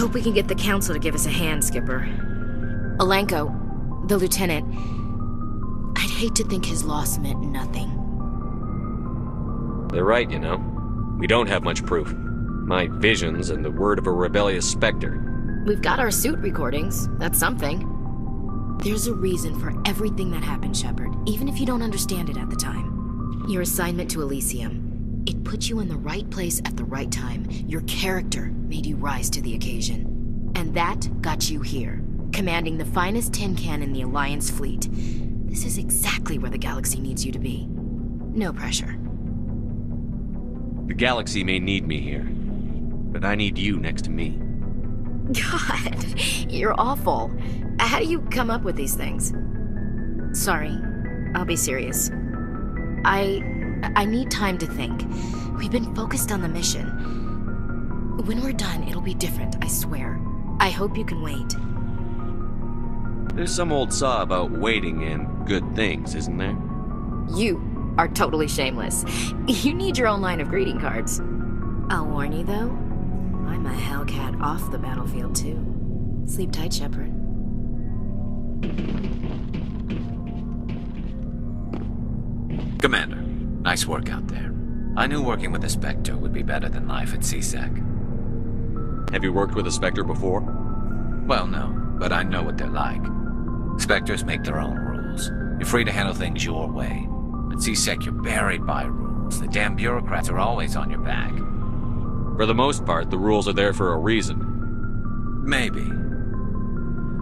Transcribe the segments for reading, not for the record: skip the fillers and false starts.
hope we can get the council to give us a hand, Skipper. Alenko, the lieutenant, I'd hate to think his loss meant nothing. They're right, you know. We don't have much proof. My visions and the word of a rebellious specter. We've got our suit recordings. That's something. There's a reason for everything that happened, Shepard, even if you don't understand it at the time. Your assignment to Elysium, it put you in the right place at the right time. Your character made you rise to the occasion. And that got you here, commanding the finest tin can in the Alliance fleet. This is exactly where the galaxy needs you to be. No pressure. The galaxy may need me here, but I need you next to me. God, you're awful. How do you come up with these things? Sorry, I'll be serious. I need time to think. We've been focused on the mission. When we're done, it'll be different, I swear. I hope you can wait. There's some old saw about waiting and good things, isn't there? You are totally shameless. You need your own line of greeting cards. I'll warn you, though. I'm a Hellcat off the battlefield, too. Sleep tight, Shepard. Commander, nice work out there. I knew working with a Spectre would be better than life at CSEC. Have you worked with a Spectre before? Well, no, but I know what they're like. Spectres make their own rules. You're free to handle things your way. At CSEC, you're buried by rules. The damn bureaucrats are always on your back. For the most part, the rules are there for a reason. Maybe.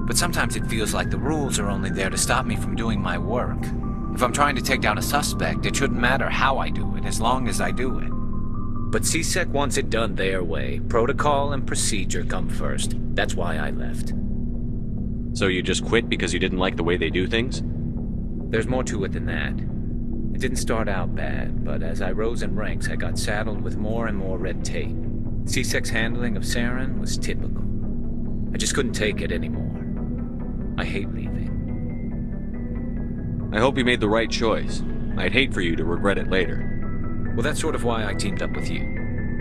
But sometimes it feels like the rules are only there to stop me from doing my work. If I'm trying to take down a suspect, it shouldn't matter how I do it, as long as I do it. But CSEC wants it done their way. Protocol and procedure come first. That's why I left. So you just quit because you didn't like the way they do things? There's more to it than that. It didn't start out bad, but as I rose in ranks, I got saddled with more and more red tape. CSEC's handling of Saren was typical. I just couldn't take it anymore. I hate leaving. I hope you made the right choice. I'd hate for you to regret it later. Well, that's sort of why I teamed up with you.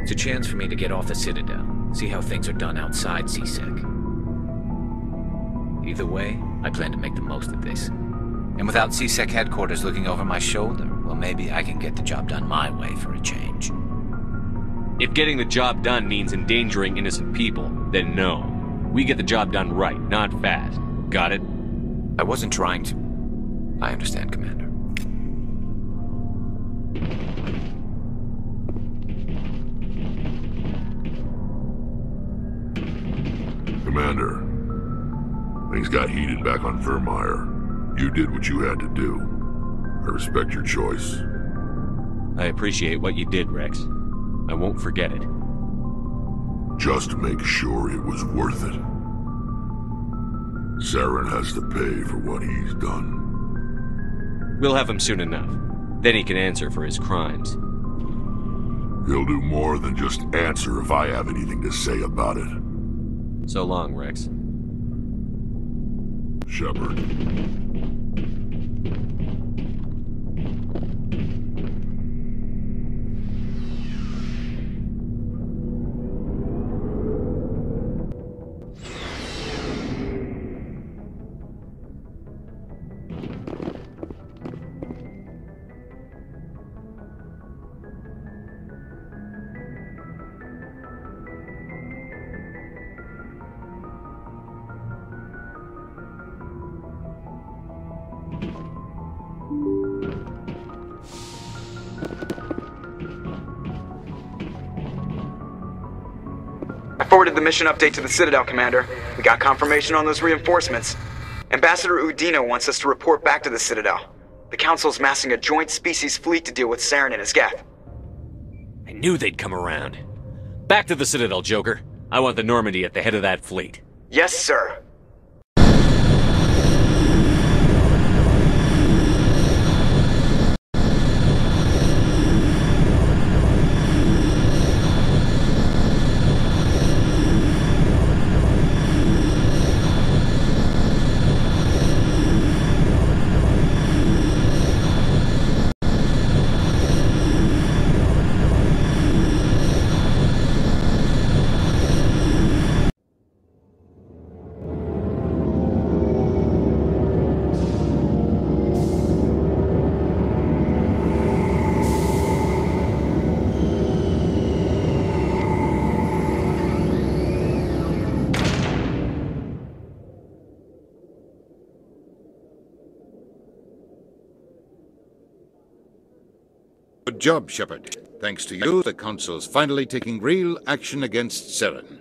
It's a chance for me to get off the Citadel, see how things are done outside CSEC. Either way, I plan to make the most of this. And without CSEC headquarters looking over my shoulder, well, maybe I can get the job done my way for a change. If getting the job done means endangering innocent people, then no. We get the job done right, not fast. Got it? I wasn't trying to... I understand, Commander. Commander, things got heated back on Vermeer. You did what you had to do. I respect your choice. I appreciate what you did, Rex. I won't forget it. Just make sure it was worth it. Saren has to pay for what he's done. We'll have him soon enough. Then he can answer for his crimes. He'll do more than just answer if I have anything to say about it. So long, Rex. Shepard. I forwarded the mission update to the Citadel, Commander. We got confirmation on those reinforcements. Ambassador Udina wants us to report back to the Citadel. The Council's massing a joint species fleet to deal with Saren and his geth. I knew they'd come around. Back to the Citadel, Joker. I want the Normandy at the head of that fleet. Yes, sir. Good job, Shepard. Thanks to you, the Council's finally taking real action against Saren.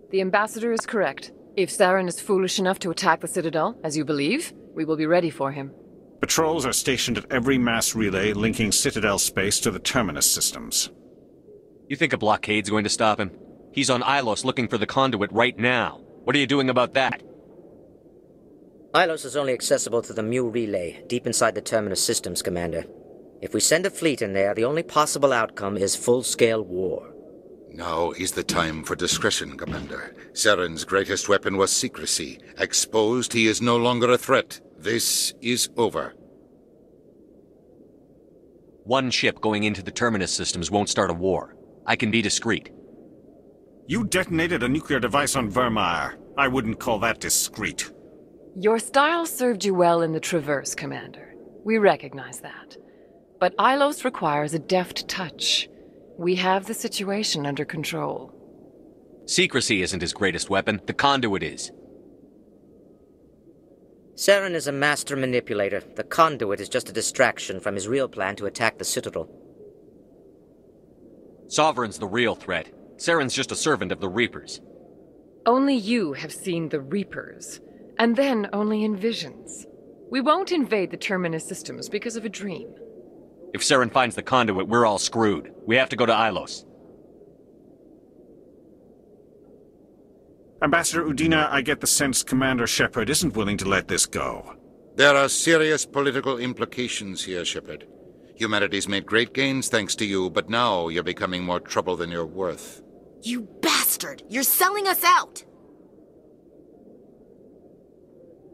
The Ambassador is correct. If Saren is foolish enough to attack the Citadel, as you believe, we will be ready for him. Patrols are stationed at every mass relay linking Citadel space to the Terminus systems. You think a blockade's going to stop him? He's on Ilos looking for the conduit right now. What are you doing about that? Ilos is only accessible to the Mu relay, deep inside the Terminus systems, Commander. If we send a fleet in there, the only possible outcome is full-scale war. Now is the time for discretion, Commander. Saren's greatest weapon was secrecy. Exposed, he is no longer a threat. This is over. One ship going into the Terminus systems won't start a war. I can be discreet. You detonated a nuclear device on Vermeer. I wouldn't call that discreet. Your style served you well in the Traverse, Commander. We recognize that. But Ilos requires a deft touch. We have the situation under control. Secrecy isn't his greatest weapon. The conduit is. Saren is a master manipulator. The conduit is just a distraction from his real plan to attack the Citadel. Sovereign's the real threat. Saren's just a servant of the Reapers. Only you have seen the Reapers, and then only in visions. We won't invade the Terminus systems because of a dream. If Saren finds the conduit, we're all screwed. We have to go to Ilos. Ambassador Udina, I get the sense Commander Shepard isn't willing to let this go. There are serious political implications here, Shepard. Humanity's made great gains thanks to you, but now you're becoming more trouble than you're worth. You bastard! You're selling us out!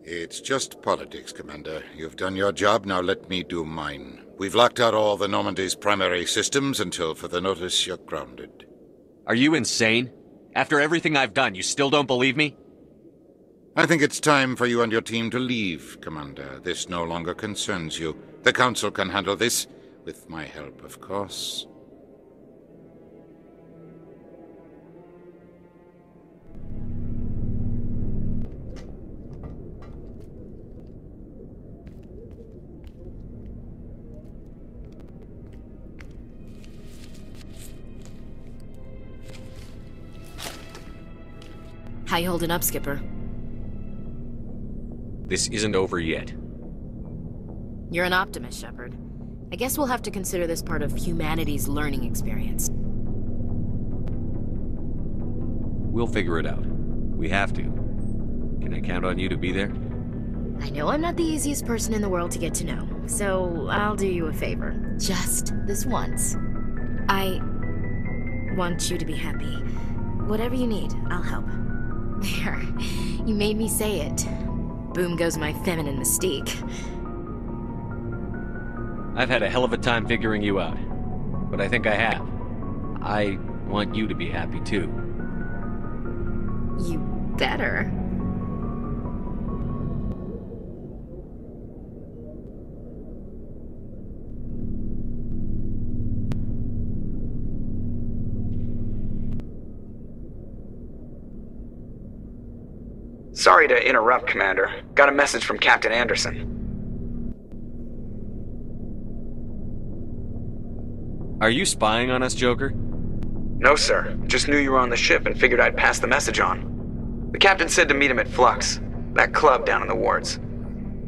It's just politics, Commander. You've done your job, now let me do mine. We've locked out all the Normandy's primary systems until further notice you're grounded. Are you insane? After everything I've done, you still don't believe me? I think it's time for you and your team to leave, Commander. This no longer concerns you. The Council can handle this, with my help, of course. How you holding up, Skipper? This isn't over yet. You're an optimist, Shepard. I guess we'll have to consider this part of humanity's learning experience. We'll figure it out. We have to. Can I count on you to be there? I know I'm not the easiest person in the world to get to know, so I'll do you a favor. Just this once. I want you to be happy. Whatever you need, I'll help. There. You made me say it. Boom goes my feminine mystique. I've had a hell of a time figuring you out. But I think I have. I want you to be happy, too. You better. Sorry to interrupt, Commander. Got a message from Captain Anderson. Are you spying on us, Joker? No, sir. Just knew you were on the ship and figured I'd pass the message on. The captain said to meet him at Flux, that club down in the wards.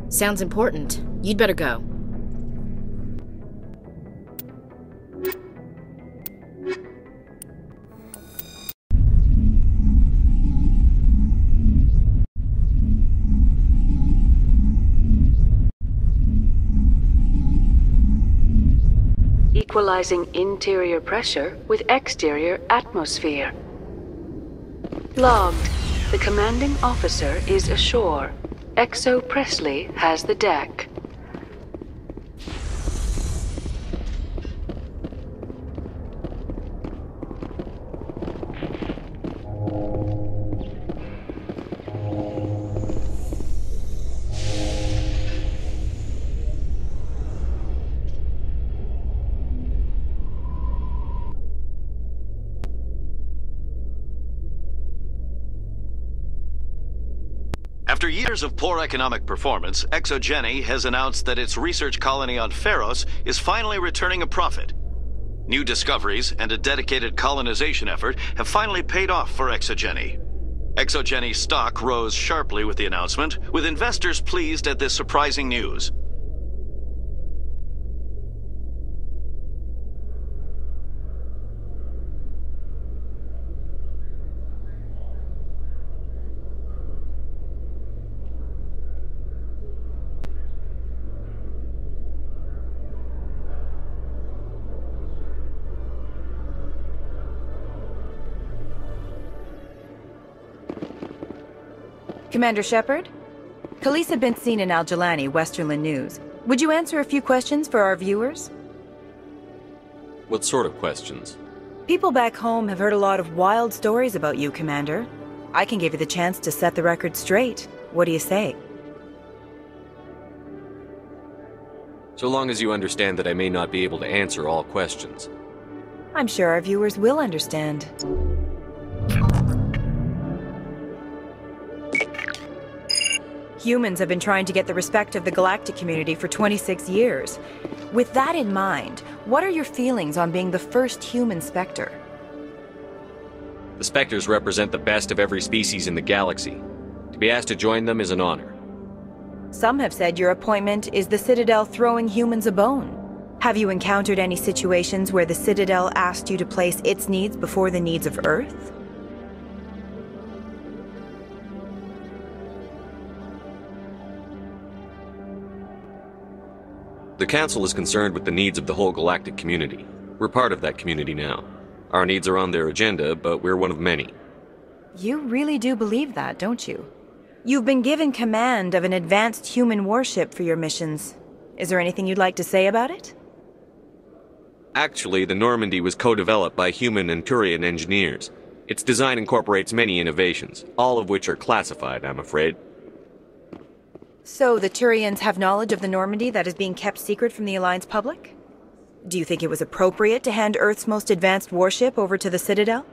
Sounds important. You'd better go. Equalizing interior pressure with exterior atmosphere. Logged. The commanding officer is ashore. Exo Presley has the deck. After years of poor economic performance, ExoGeni has announced that its research colony on Pharos is finally returning a profit. New discoveries and a dedicated colonization effort have finally paid off for Exogeny. Exogeny stock rose sharply with the announcement, with investors pleased at this surprising news. Commander Shepard? Police have been seen in Al-Jalani, Westerland News. Would you answer a few questions for our viewers? What sort of questions? People back home have heard a lot of wild stories about you, Commander. I can give you the chance to set the record straight. What do you say? So long as you understand that I may not be able to answer all questions. I'm sure our viewers will understand. Humans have been trying to get the respect of the galactic community for 26 years. With that in mind, what are your feelings on being the first human Spectre? The Spectres represent the best of every species in the galaxy. To be asked to join them is an honor. Some have said your appointment is the Citadel throwing humans a bone. Have you encountered any situations where the Citadel asked you to place its needs before the needs of Earth? The Council is concerned with the needs of the whole galactic community. We're part of that community now. Our needs are on their agenda, but we're one of many. You really do believe that, don't you? You've been given command of an advanced human warship for your missions. Is there anything you'd like to say about it? Actually, the Normandy was co-developed by human and Turian engineers. Its design incorporates many innovations, all of which are classified, I'm afraid. So the Turians have knowledge of the Normandy that is being kept secret from the Alliance public? Do you think it was appropriate to hand Earth's most advanced warship over to the Citadel?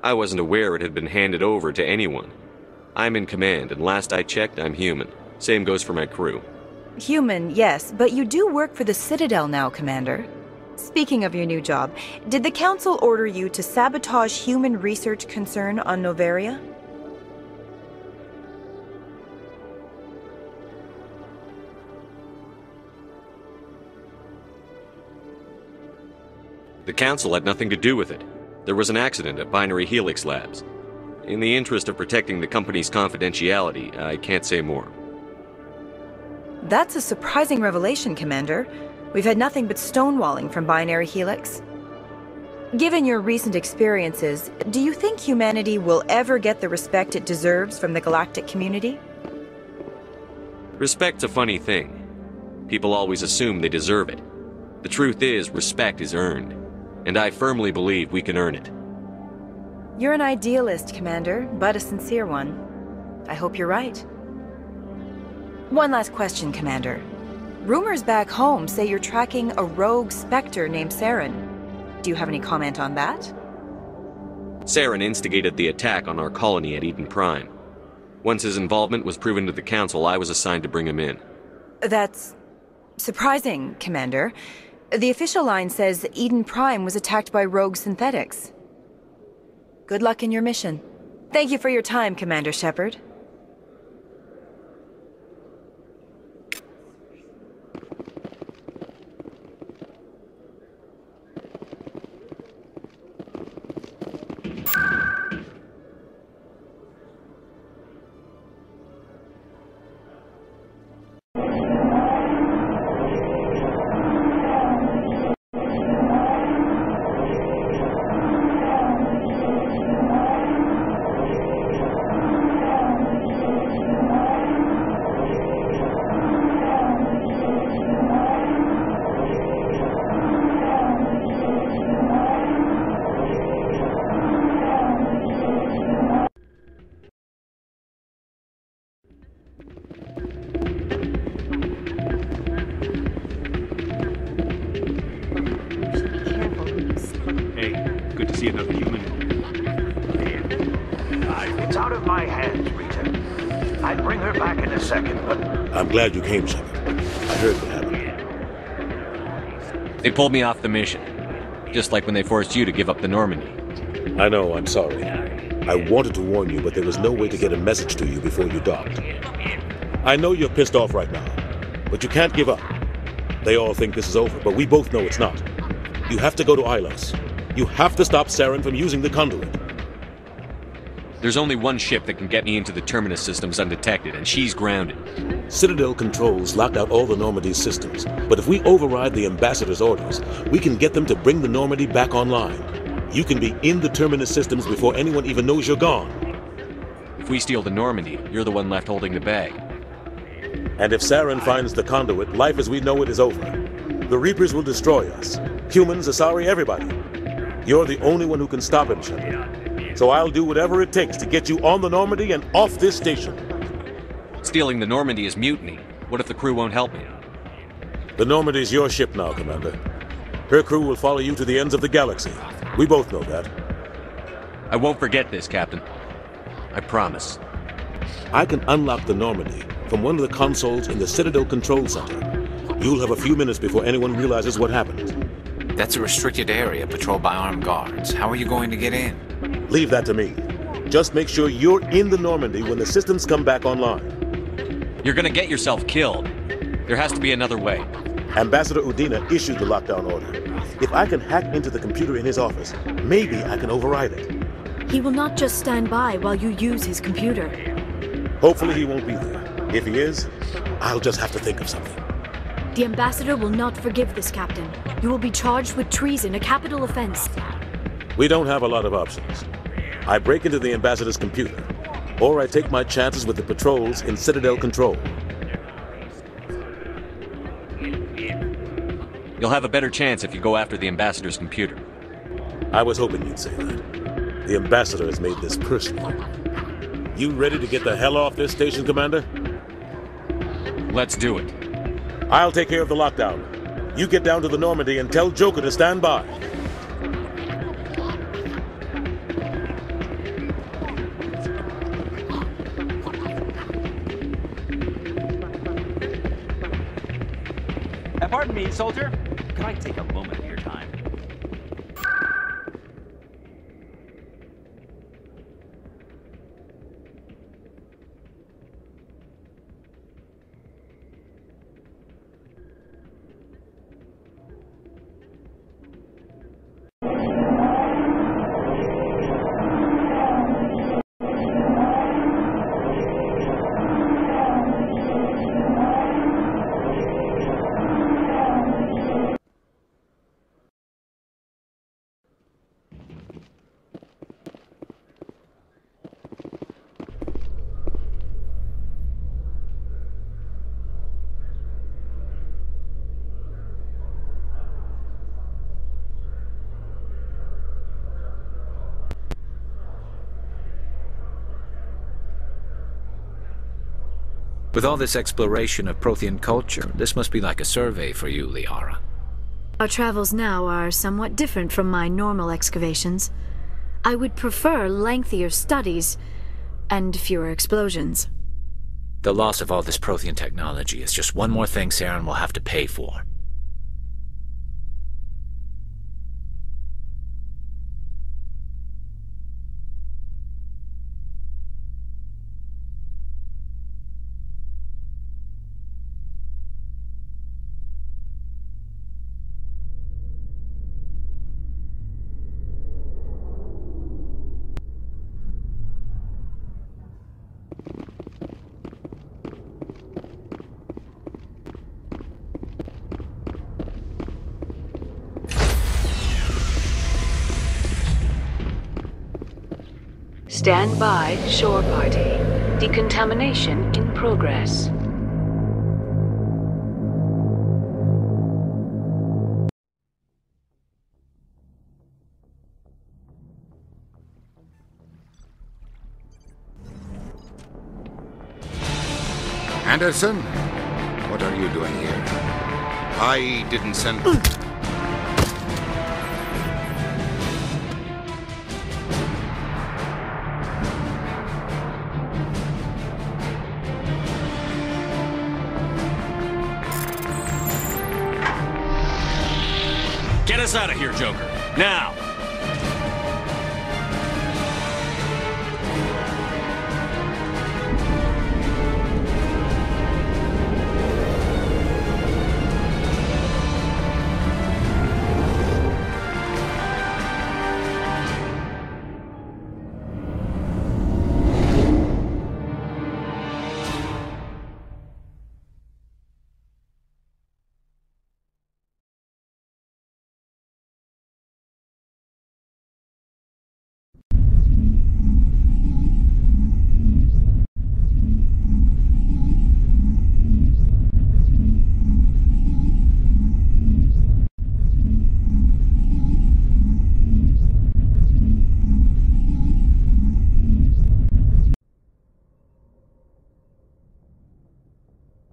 I wasn't aware it had been handed over to anyone. I'm in command, and last I checked, I'm human. Same goes for my crew. Human, yes, but you do work for the Citadel now, Commander. Speaking of your new job, did the Council order you to sabotage human research concern on Noveria? The Council had nothing to do with it. There was an accident at Binary Helix Labs. In the interest of protecting the company's confidentiality, I can't say more. That's a surprising revelation, Commander. We've had nothing but stonewalling from Binary Helix. Given your recent experiences, do you think humanity will ever get the respect it deserves from the galactic community? Respect's a funny thing. People always assume they deserve it. The truth is, respect is earned. And I firmly believe we can earn it. You're an idealist, Commander, but a sincere one. I hope you're right. One last question, Commander. Rumors back home say you're tracking a rogue Spectre named Saren. Do you have any comment on that? Saren instigated the attack on our colony at Eden Prime. Once his involvement was proven to the Council, I was assigned to bring him in. That's surprising, Commander. The official line says Eden Prime was attacked by rogue synthetics. Good luck in your mission. Thank you for your time, Commander Shepard. It's out of my hands, Rita. I'd bring her back in a second, but... I'm glad you came, Shepard. I heard what happened. They pulled me off the mission. Just like when they forced you to give up the Normandy. I know, I'm sorry. I wanted to warn you, but there was no way to get a message to you before you docked. I know you're pissed off right now, but you can't give up. They all think this is over, but we both know it's not. You have to go to Ilos. You have to stop Saren from using the conduit. There's only one ship that can get me into the Terminus systems undetected, and she's grounded. Citadel controls locked out all the Normandy's systems, but if we override the Ambassador's orders, we can get them to bring the Normandy back online. You can be in the Terminus systems before anyone even knows you're gone. If we steal the Normandy, you're the one left holding the bag. And if Saren finds the conduit, life as we know it is over. The Reapers will destroy us. Humans, Asari, everybody. You're the only one who can stop him, Shepard. So I'll do whatever it takes to get you on the Normandy and off this station. Stealing the Normandy is mutiny. What if the crew won't help me? The Normandy's your ship now, Commander. Her crew will follow you to the ends of the galaxy. We both know that. I won't forget this, Captain. I promise. I can unlock the Normandy from one of the consoles in the Citadel Control Center. You'll have a few minutes before anyone realizes what happened. That's a restricted area patrolled by armed guards. How are you going to get in? Leave that to me. Just make sure you're in the Normandy when the systems come back online. You're gonna get yourself killed. There has to be another way. Ambassador Udina issued the lockdown order. If I can hack into the computer in his office, maybe I can override it. He will not just stand by while you use his computer. Hopefully he won't be there. If he is, I'll just have to think of something. The Ambassador will not forgive this, Captain. You will be charged with treason, a capital offense. We don't have a lot of options. I break into the Ambassador's computer, or I take my chances with the patrols in Citadel Control. You'll have a better chance if you go after the Ambassador's computer. I was hoping you'd say that. The Ambassador has made this personal. You ready to get the hell off this station, Commander? Let's do it. I'll take care of the lockdown. You get down to the Normandy and tell Joker to stand by. Pardon me, soldier. Could I take a moment of your time? With all this exploration of Prothean culture, this must be like a survey for you, Liara. Our travels now are somewhat different from my normal excavations. I would prefer lengthier studies and fewer explosions. The loss of all this Prothean technology is just one more thing Saren will have to pay for. Stand by, shore party. Decontamination in progress. Anderson? What are you doing here? I didn't send... Get us out of here, Joker. Now!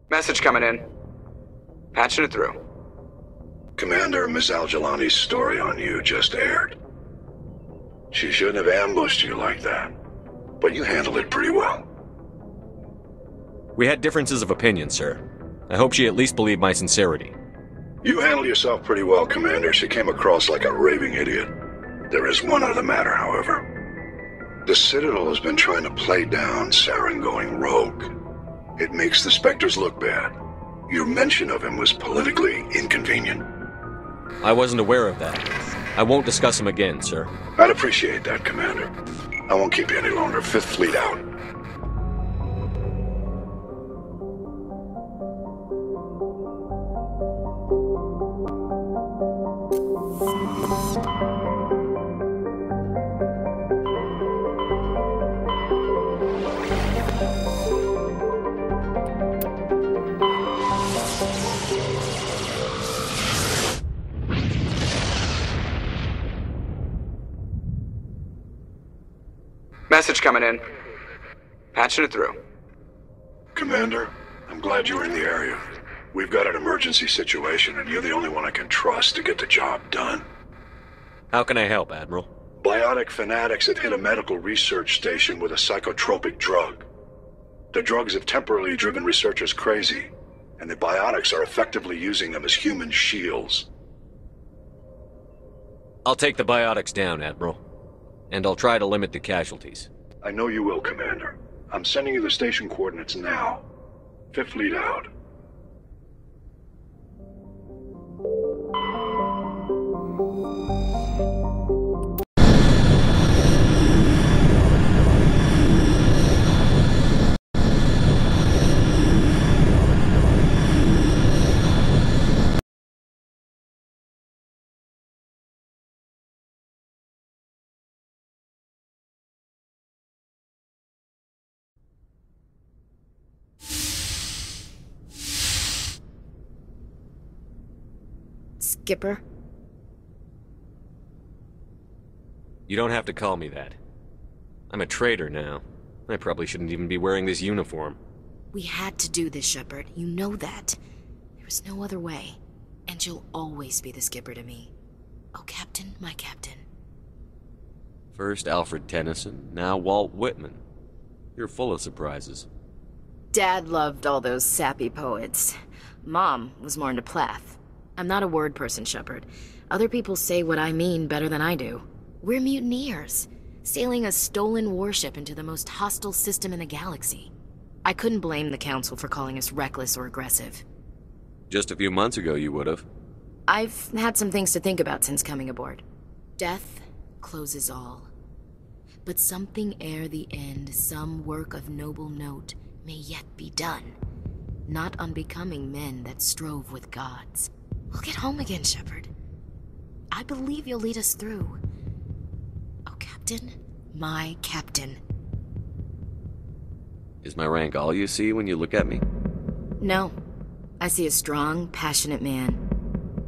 Message coming in. Patching it through. Commander, Miss Al-Jalani's story on you just aired. She shouldn't have ambushed you like that, but you handled it pretty well. We had differences of opinion, sir. I hope she at least believed my sincerity. You handled yourself pretty well, Commander. She came across like a raving idiot. There is one other matter, however. The Citadel has been trying to play down Saren going rogue. It makes the Spectres look bad. Your mention of him was politically inconvenient. I wasn't aware of that. I won't discuss him again, sir. I'd appreciate that, Commander. I won't keep you any longer. Fifth Fleet out. Message coming in. Patching it through. Commander, I'm glad you were in the area. We've got an emergency situation, and you're the only one I can trust to get the job done. How can I help, Admiral? Biotic fanatics have hit a medical research station with a psychotropic drug. The drugs have temporarily driven researchers crazy, and the biotics are effectively using them as human shields. I'll take the biotics down, Admiral. And I'll try to limit the casualties. I know you will, Commander. I'm sending you the station coordinates now. Fifth Fleet out. Skipper? You don't have to call me that. I'm a traitor now. I probably shouldn't even be wearing this uniform. We had to do this, Shepard. You know that. There was no other way. And you'll always be the skipper to me. Oh, Captain, my Captain. First Alfred Tennyson, now Walt Whitman. You're full of surprises. Dad loved all those sappy poets. Mom was more into Plath. I'm not a word person, Shepard. Other people say what I mean better than I do. We're mutineers, sailing a stolen warship into the most hostile system in the galaxy. I couldn't blame the Council for calling us reckless or aggressive. Just a few months ago, you would have. I've had some things to think about since coming aboard. Death closes all. But something ere the end, some work of noble note, may yet be done. Not unbecoming men that strove with gods. We'll get home again, Shepard. I believe you'll lead us through. Oh, Captain, my Captain. Is my rank all you see when you look at me? No. I see a strong, passionate man.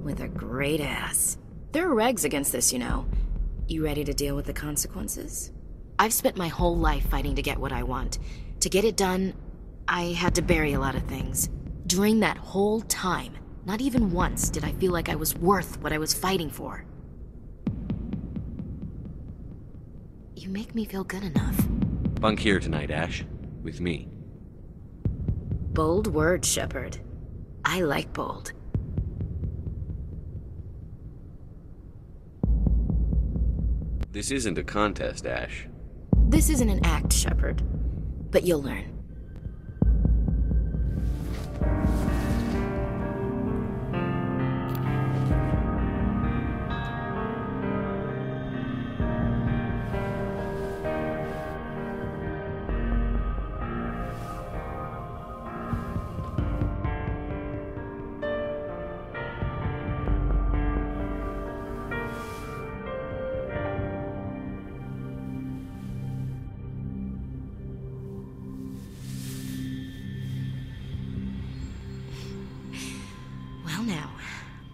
With a great ass. There are regs against this, you know. You ready to deal with the consequences? I've spent my whole life fighting to get what I want. To get it done, I had to bury a lot of things. During that whole time, not even once did I feel like I was worth what I was fighting for. You make me feel good enough. Bunk here tonight, Ash. With me. Bold word, Shepard. I like bold. This isn't a contest, Ash. This isn't an act, Shepard. But you'll learn.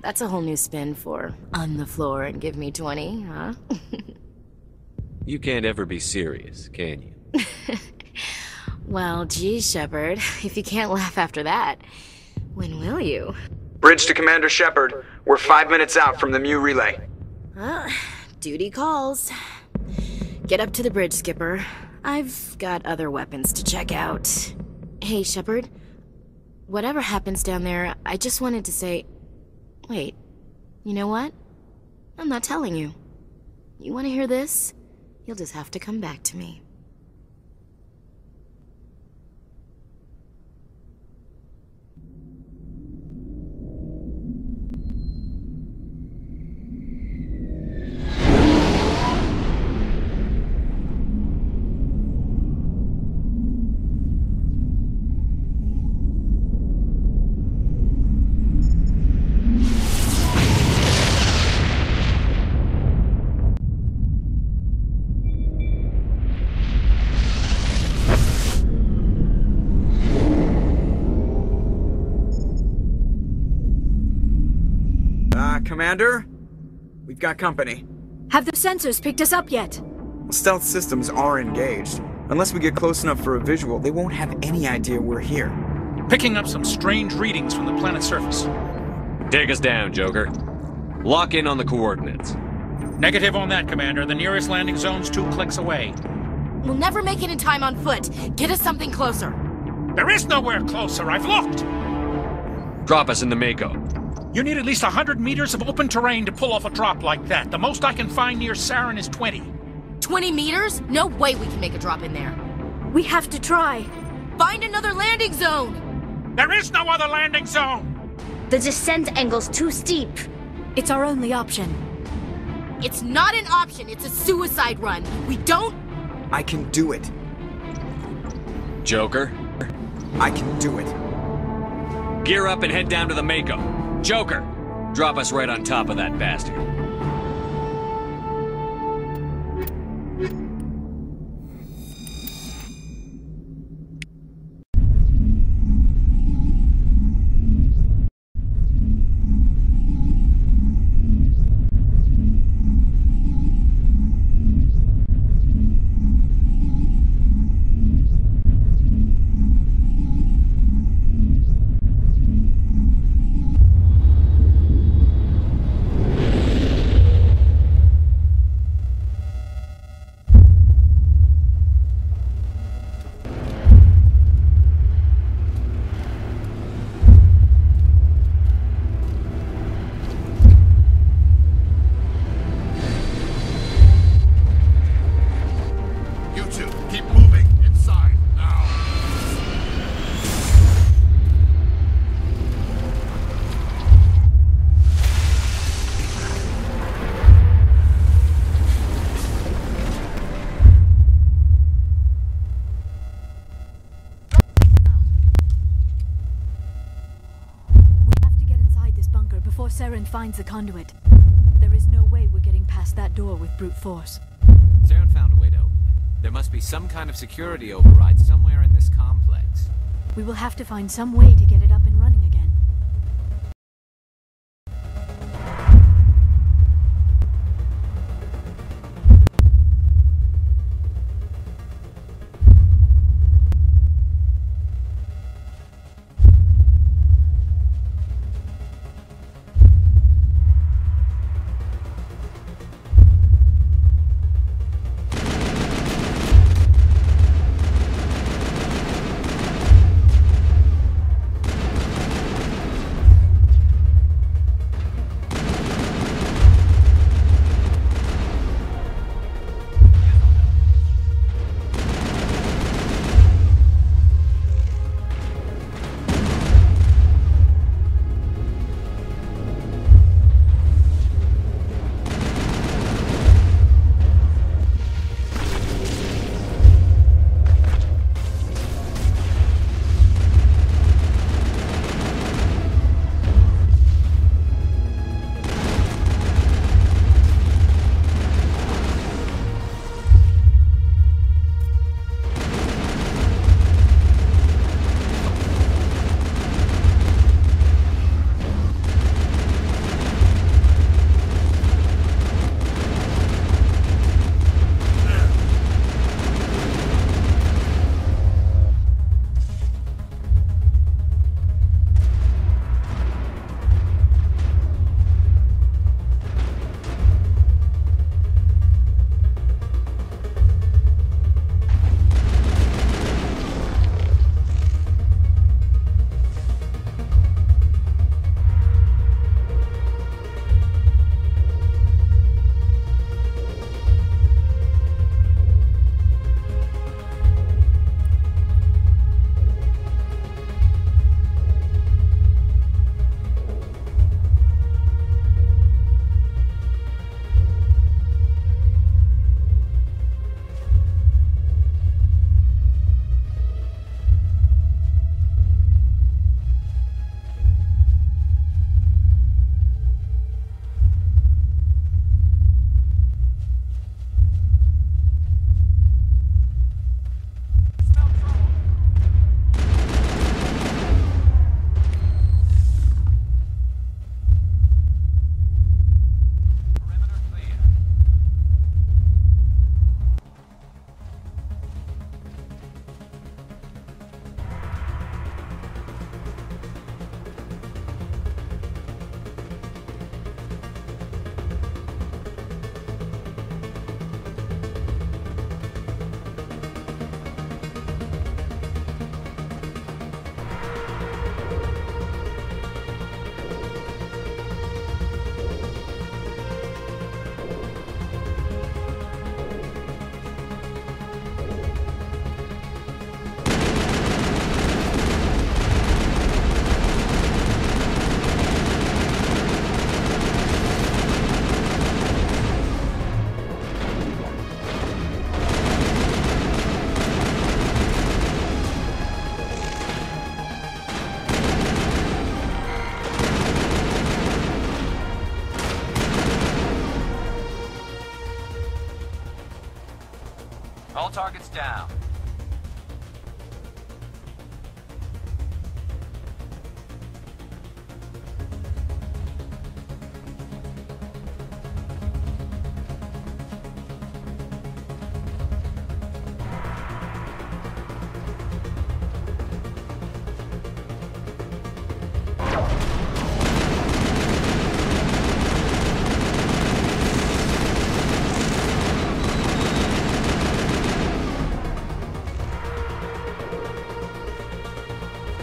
That's a whole new spin for on the floor and give me 20, huh? You can't ever be serious, can you? Well, geez, Shepard, if you can't laugh after that, when will you? Bridge to Commander Shepard. We're 5 minutes out from the Mu relay. Duty calls. Get up to the bridge, Skipper. I've got other weapons to check out. Hey, Shepard. Whatever happens down there, I just wanted to say... Wait, you know what? I'm not telling you. You want to hear this? You'll just have to come back to me. Commander? We've got company. Have the sensors picked us up yet? Stealth systems are engaged. Unless we get close enough for a visual, they won't have any idea we're here. Picking up some strange readings from the planet's surface. Take us down, Joker. Lock in on the coordinates. Negative on that, Commander. The nearest landing zone's 2 clicks away. We'll never make it in time on foot. Get us something closer. There is nowhere closer. I've looked. Drop us in the Mako. You need at least 100 meters of open terrain to pull off a drop like that. The most I can find near Sarin is 20. 20 meters? No way we can make a drop in there. We have to try. Find another landing zone! There is no other landing zone! The descent angle's too steep. It's our only option. It's not an option, it's a suicide run. We don't... I can do it. Joker? I can do it. Gear up and head down to the Mako. Joker, drop us right on top of that bastard. Saren finds the conduit. There is no way we're getting past that door with brute force. Saren found a way to open it. There must be some kind of security override somewhere in this complex. We will have to find some way to get it up and running again. All targets down.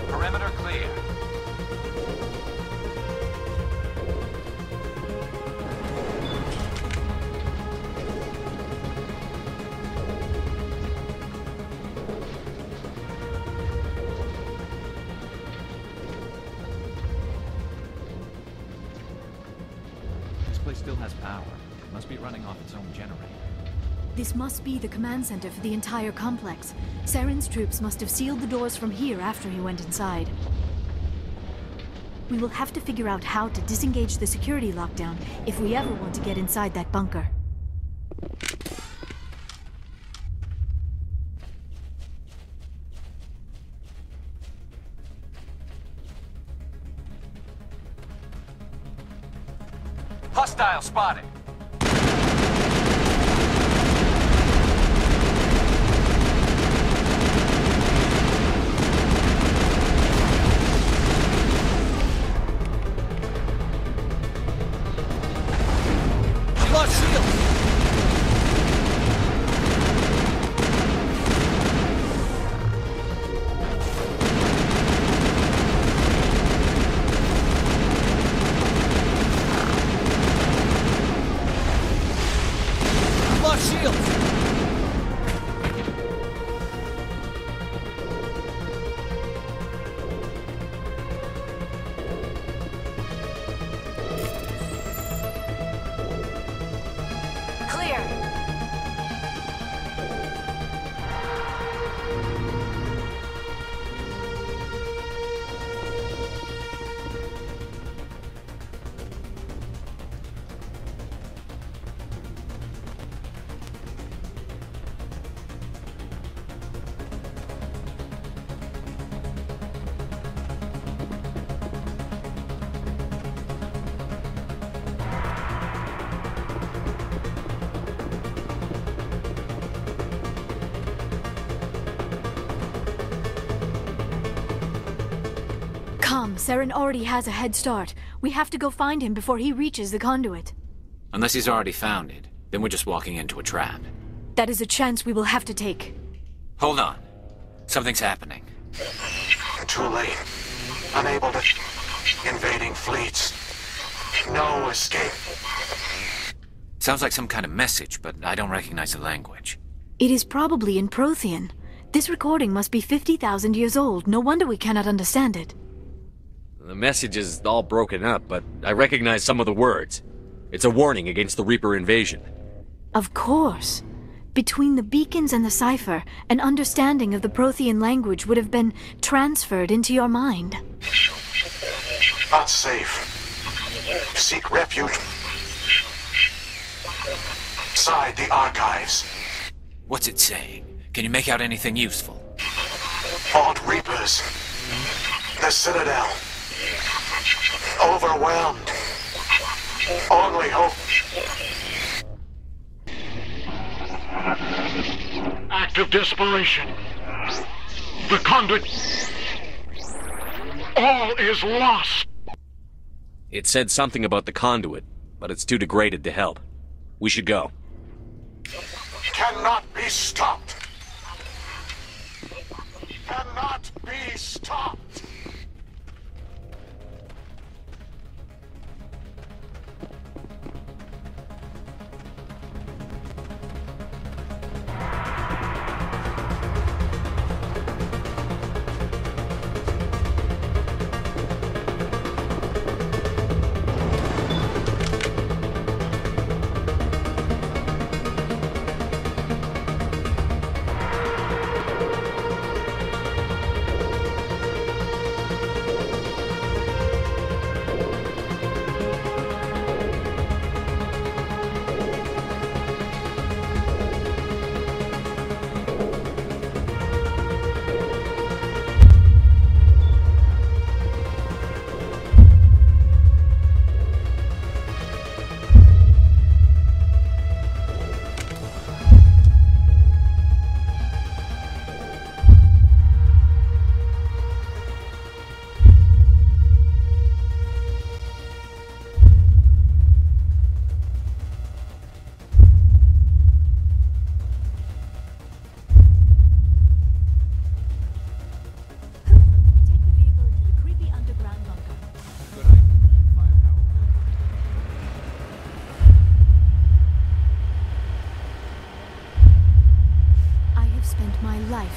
Perimeter clear. This place still has power. It must be running off its own generator. This must be the command center for the entire complex. Saren's troops must have sealed the doors from here after he went inside. We will have to figure out how to disengage the security lockdown if we ever want to get inside that bunker. Hostile spotted. Saren already has a head start. We have to go find him before he reaches the conduit. Unless he's already found it, then we're just walking into a trap. That is a chance we will have to take. Hold on. Something's happening. Too late. Unable to... Invading fleets. No escape. Sounds like some kind of message, but I don't recognize the language. It is probably in Prothean. This recording must be 50,000 years old. No wonder we cannot understand it. The message is all broken up, but I recognize some of the words. It's a warning against the Reaper invasion. Of course. Between the beacons and the cipher, an understanding of the Prothean language would have been transferred into your mind. Not safe. Seek refuge. Inside the archives. What's it saying? Can you make out anything useful? Fought Reapers. The Citadel. Overwhelmed. Only hope. Act of desperation. The conduit. All is lost. It said something about the conduit, but it's too degraded to help. We should go. Cannot be stopped. Cannot be stopped.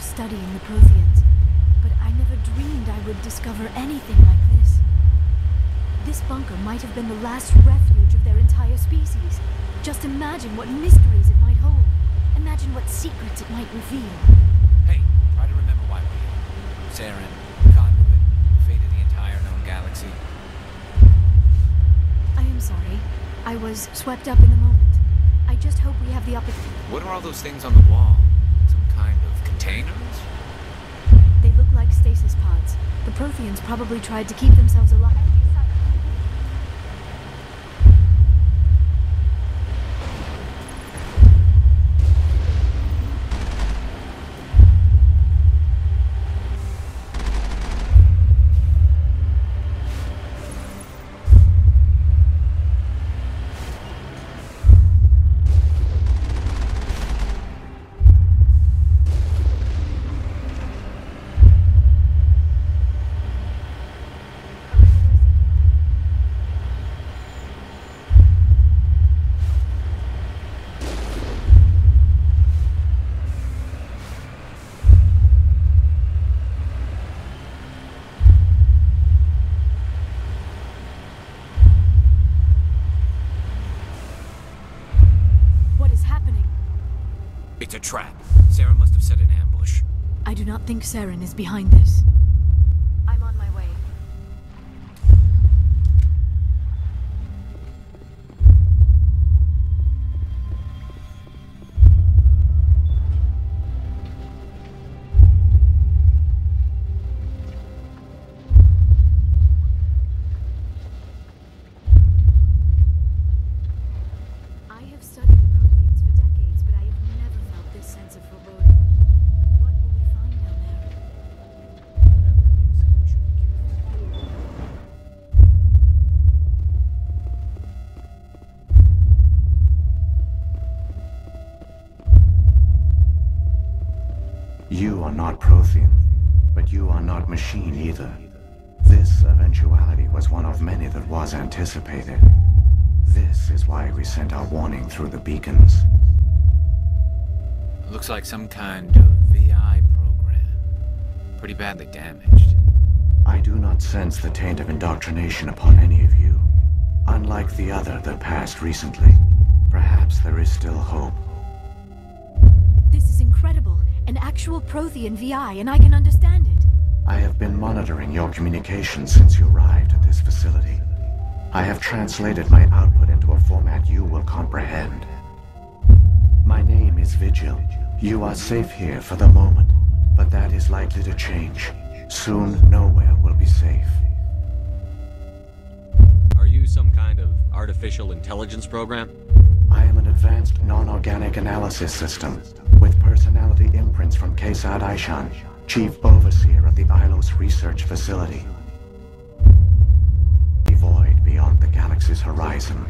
studying the Protheans, but I never dreamed I would discover anything like this. This bunker might have been the last refuge of their entire species. Just imagine what mysteries it might hold. Imagine what secrets it might reveal. Hey, try to remember why we're here. Saren, conduit, fate of the entire known galaxy. I am sorry. I was swept up in the moment. I just hope we have the opportunity. What are all those things on the wall? Some kind of containers? They look like stasis pods. The Protheans probably tried to keep themselves alive. It's a trap. Sarah must have set an ambush. I do not think Saren is behind this. I'm on my way. I have studied the Protheans for decades, but I have never felt this sense of foreboding. What will we find down there? You are not Prothean, but you are not machine either. This eventuality was one of many that was anticipated. This is why we sent our warning through the beacons. Looks like some kind of VI program. Pretty badly damaged. I do not sense the taint of indoctrination upon any of you. Unlike the other that passed recently, perhaps there is still hope. This is incredible. An actual Prothean VI, and I can understand it. I have been monitoring your communications since you arrived at this facility. I have translated my output into a format you will comprehend. My name is Vigil. You are safe here for the moment, but that is likely to change. Soon, nowhere will be safe. Are you some kind of artificial intelligence program? I am an advanced non-organic analysis system, with personality imprints from Kesad Aishan, Chief Overseer of the Ilos Research Facility. Void beyond the galaxy's horizon.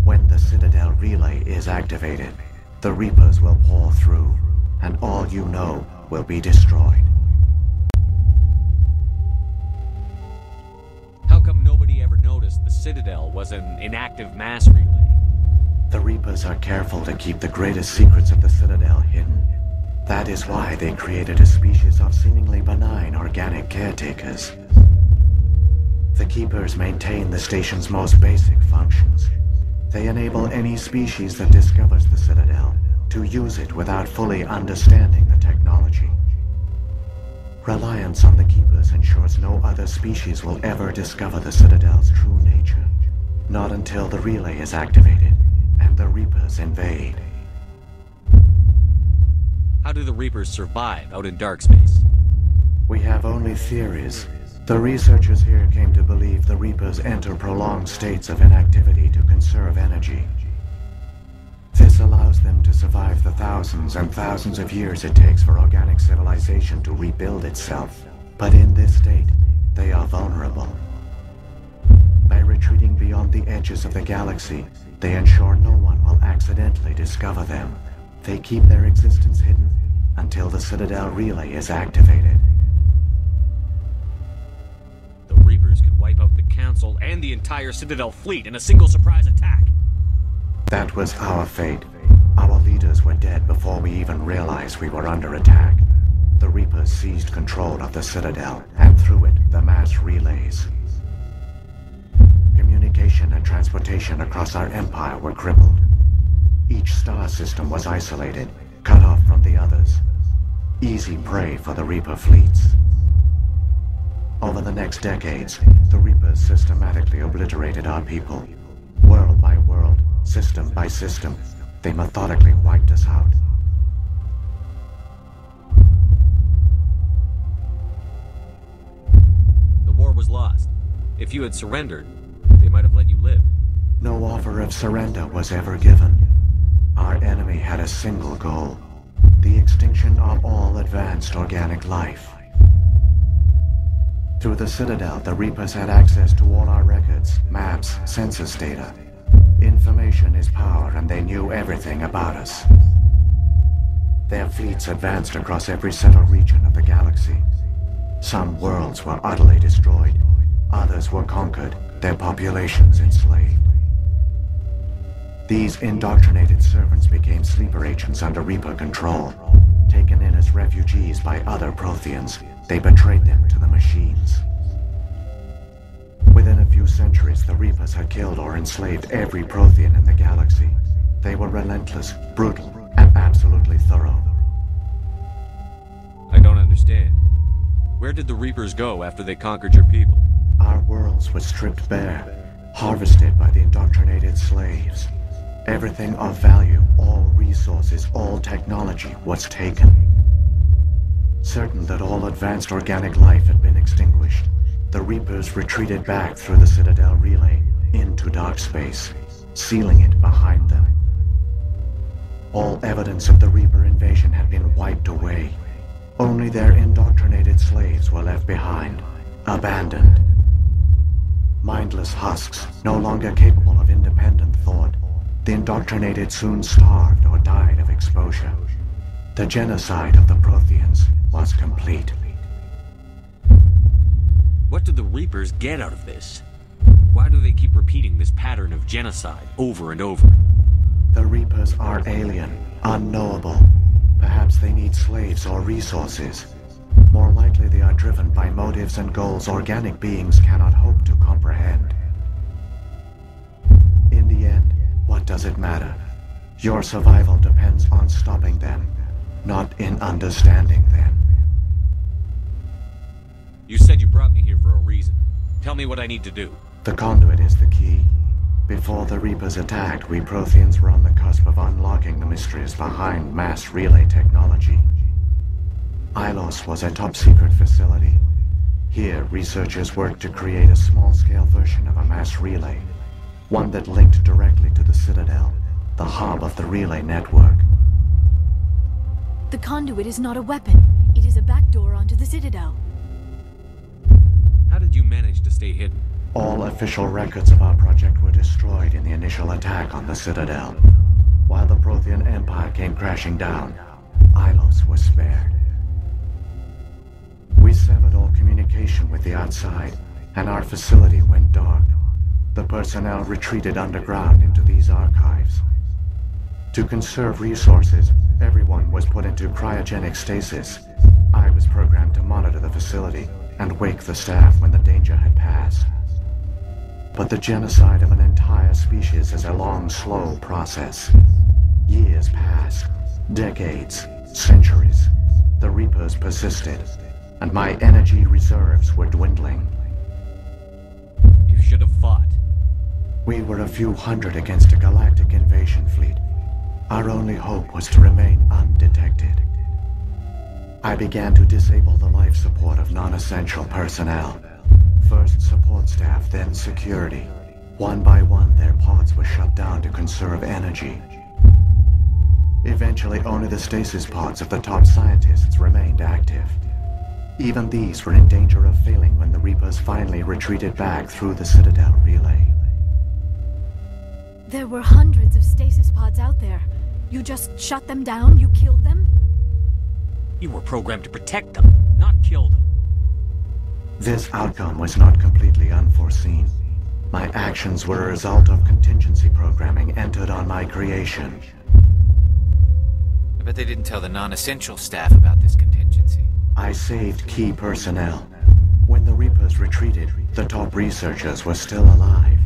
When the Citadel relay is activated, the Reapers will pour through, and all you know will be destroyed. How come nobody ever noticed the Citadel was an inactive mass relay? The Reapers are careful to keep the greatest secrets of the Citadel hidden. That is why they created a species of seemingly benign organic caretakers. The Keepers maintain the station's most basic functions. They enable any species that discovers the Citadel to use it without fully understanding the technology. Reliance on the Keepers ensures no other species will ever discover the Citadel's true nature. Not until the relay is activated and the Reapers invade. How do the Reapers survive out in dark space? We have only theories. The researchers here came to believe the Reapers enter prolonged states of inactivity to conserve energy. This allows them to survive the thousands and thousands of years it takes for organic civilization to rebuild itself. But in this state, they are vulnerable. By retreating beyond the edges of the galaxy, they ensure no one will accidentally discover them. They keep their existence hidden until the Citadel relay is activated. The Reapers could wipe out the Council and the entire Citadel fleet in a single surprise attack. That was our fate. Our leaders were were dead before we even realized we were under attack. The Reapers seized control of the Citadel, and through it, the mass relays. Communication and transportation across our empire were crippled. Each star system was isolated, cut off from the others. Easy prey for the Reaper fleets. Over the next decades, the Reapers systematically obliterated our people. World by world, system by system, they methodically wiped us out. The war was lost. If you had surrendered, they might have let you live. No offer of surrender was ever given. Our enemy had a single goal: the extinction of all advanced organic life. Through the Citadel, the Reapers had access to all our records, maps, census data. Information is power, and they knew everything about us. Their fleets advanced across every settled region of the galaxy. Some worlds were utterly destroyed. Others were conquered, their populations enslaved. These indoctrinated servants became sleeper agents under Reaper control. Taken in as refugees by other Protheans, they betrayed them to the machines. Within a few centuries, the Reapers had killed or enslaved every Prothean in the galaxy. They were relentless, brutal, and absolutely thorough. I don't understand. Where did the Reapers go after they conquered your people? Our worlds were stripped bare, harvested by the indoctrinated slaves. Everything of value, all resources, all technology was taken. Certain that all advanced organic life had been extinguished, the Reapers retreated back through the Citadel relay into dark space, sealing it behind them. All evidence of the Reaper invasion had been wiped away. Only their indoctrinated slaves were left behind, abandoned. Mindless husks, no longer capable of independent thought. The indoctrinated soon starved or died of exposure. The genocide of the Protheans was complete. What do the Reapers get out of this? Why do they keep repeating this pattern of genocide over and over? The Reapers are alien, unknowable. Perhaps they need slaves or resources. More likely they are driven by motives and goals organic beings cannot hope to comprehend. In the end, what does it matter? Your survival depends on stopping them, not in understanding them. You said you brought me here for a reason. Tell me what I need to do. The conduit is the key. Before the Reapers attacked, we Protheans were on the cusp of unlocking the mysteries behind mass relay technology. Ilos was a top-secret facility. Here, researchers worked to create a small-scale version of a mass relay, one that linked directly to the Citadel, the hub of the relay network. The conduit is not a weapon. It is a backdoor onto the Citadel. How did you manage to stay hidden? All official records of our project were destroyed in the initial attack on the Citadel. While the Prothean Empire came crashing down, Ilos was spared. We severed all communication with the outside, and our facility went dark. The personnel retreated underground into these archives. To conserve resources, everyone was put into cryogenic stasis. I was programmed to monitor the facility and wake the staff when the danger had passed. But the genocide of an entire species is a long, slow process. Years passed, decades, centuries. The Reapers persisted, and my energy reserves were dwindling. You should have fought. We were a few hundred against a galactic invasion fleet. Our only hope was to remain undetected. I began to disable the life support of non-essential personnel. First support staff, then security. One by one, their pods were shut down to conserve energy. Eventually, only the stasis pods of the top scientists remained active. Even these were in danger of failing when the Reapers finally retreated back through the Citadel relay. There were hundreds of stasis pods out there. You just shut them down? You killed them? You were programmed to protect them, not kill them. This outcome was not completely unforeseen. My actions were a result of contingency programming entered on my creation. Bet they didn't tell the non-essential staff about this contingency. I saved key personnel. When the Reapers retreated, the top researchers were still alive.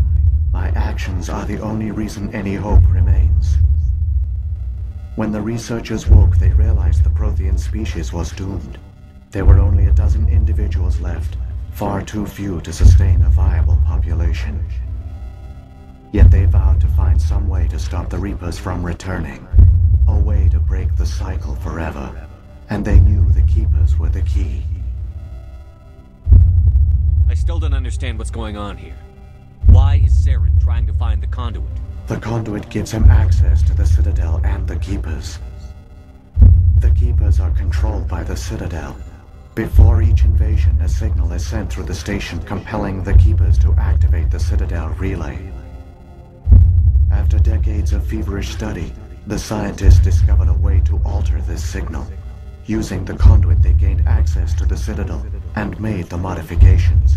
My actions are the only reason any hope remains. When the researchers woke, they realized the Prothean species was doomed. There were only a dozen individuals left, far too few to sustain a viable population. Yet they vowed to find some way to stop the Reapers from returning. A way to break the cycle forever. And they knew the Keepers were the key. I still don't understand what's going on here. Why is Saren trying to find the conduit? The conduit gives him access to the Citadel and the Keepers. The Keepers are controlled by the Citadel. Before each invasion, a signal is sent through the station compelling the Keepers to activate the Citadel relay. After decades of feverish study, the scientists discovered a way to alter this signal. Using the conduit, they gained access to the Citadel and made the modifications.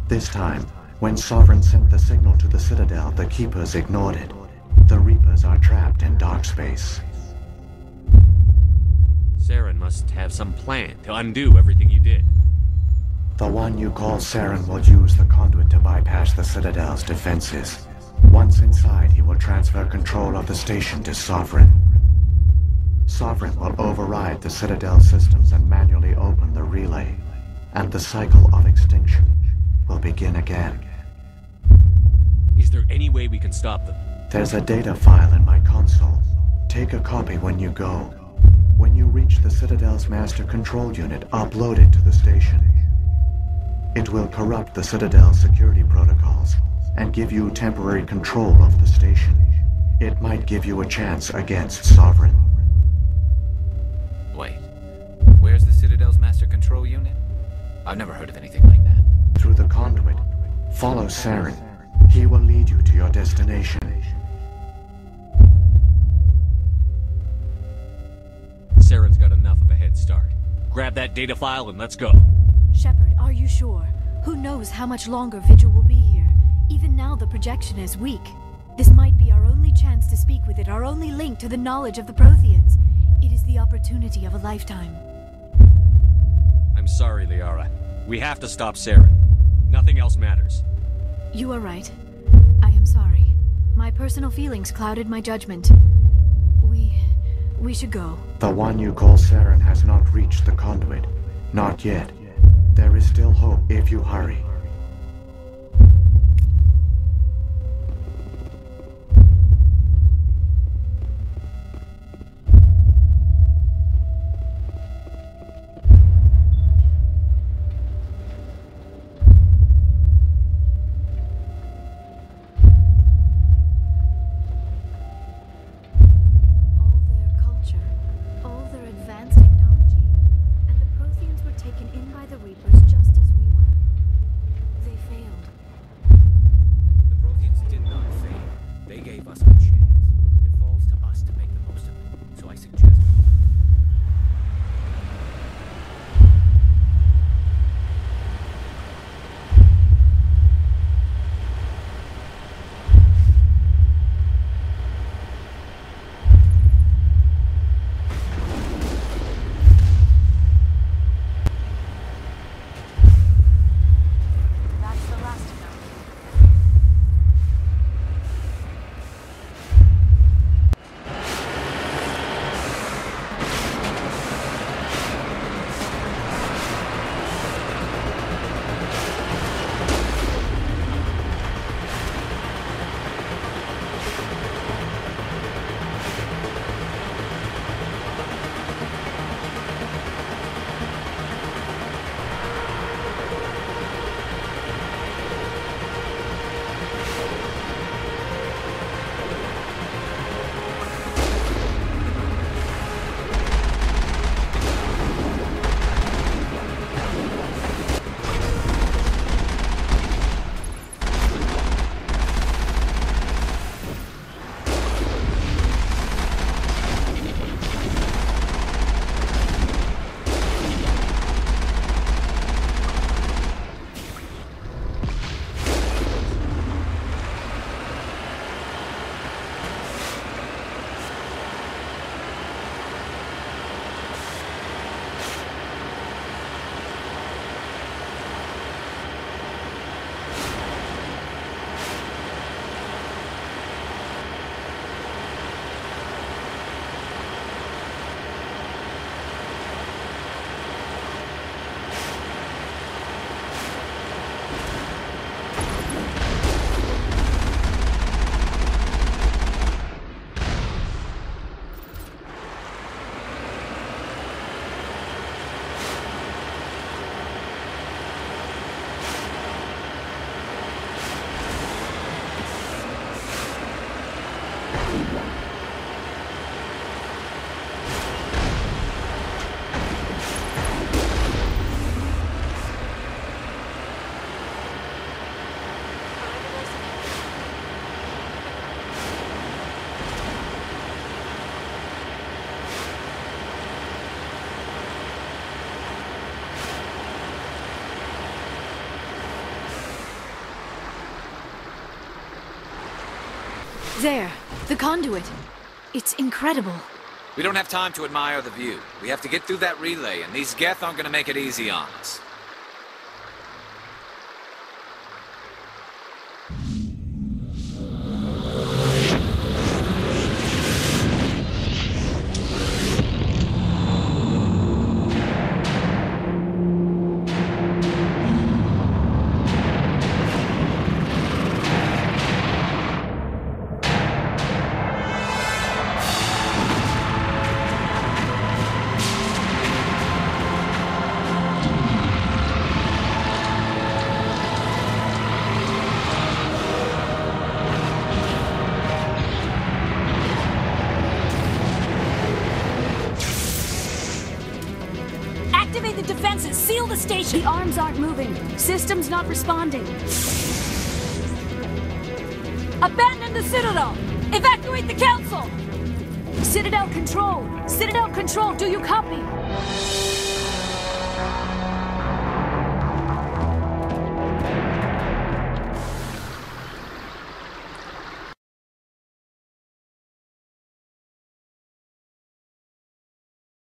This time, when Sovereign sent the signal to the Citadel, the Keepers ignored it. The Reapers are trapped in dark space. Saren must have some plan to undo everything you did. The one you call Saren will use the conduit to bypass the Citadel's defenses. Once inside, he will transfer control of the station to Sovereign. Sovereign will override the Citadel systems and manually open the relay, and the cycle of extinction will begin again. Is there any way we can stop them? There's a data file in my console. Take a copy when you go. When you reach the Citadel's master control unit, upload it to the station. It will corrupt the Citadel's security protocols and give you temporary control of the station. It might give you a chance against Sovereign. Wait, where's the Citadel's master control unit? I've never heard of anything like that. Through the conduit, follow Saren. He will lead you to your destination. Saren's got enough of a head start. Grab that data file and let's go. Shepard, are you sure? Who knows how much longer Vigil will be here? Even now the projection is weak. This might be our only chance to speak with it, our only link to the knowledge of the Protheans. It is the opportunity of a lifetime. I'm sorry, Liara. We have to stop Saren. Nothing else matters. You are right. I am sorry. My personal feelings clouded my judgment. We should go. The one you call Saren has not reached the conduit. Not yet. There is still hope if you hurry. There, the conduit. It's incredible. We don't have time to admire the view. We have to get through that relay, and these Geth aren't gonna make it easy on us. Activate the defenses! Seal the station! The arms aren't moving. Systems not responding. Abandon the Citadel! Evacuate the Council! Citadel Control! Citadel Control, do you copy?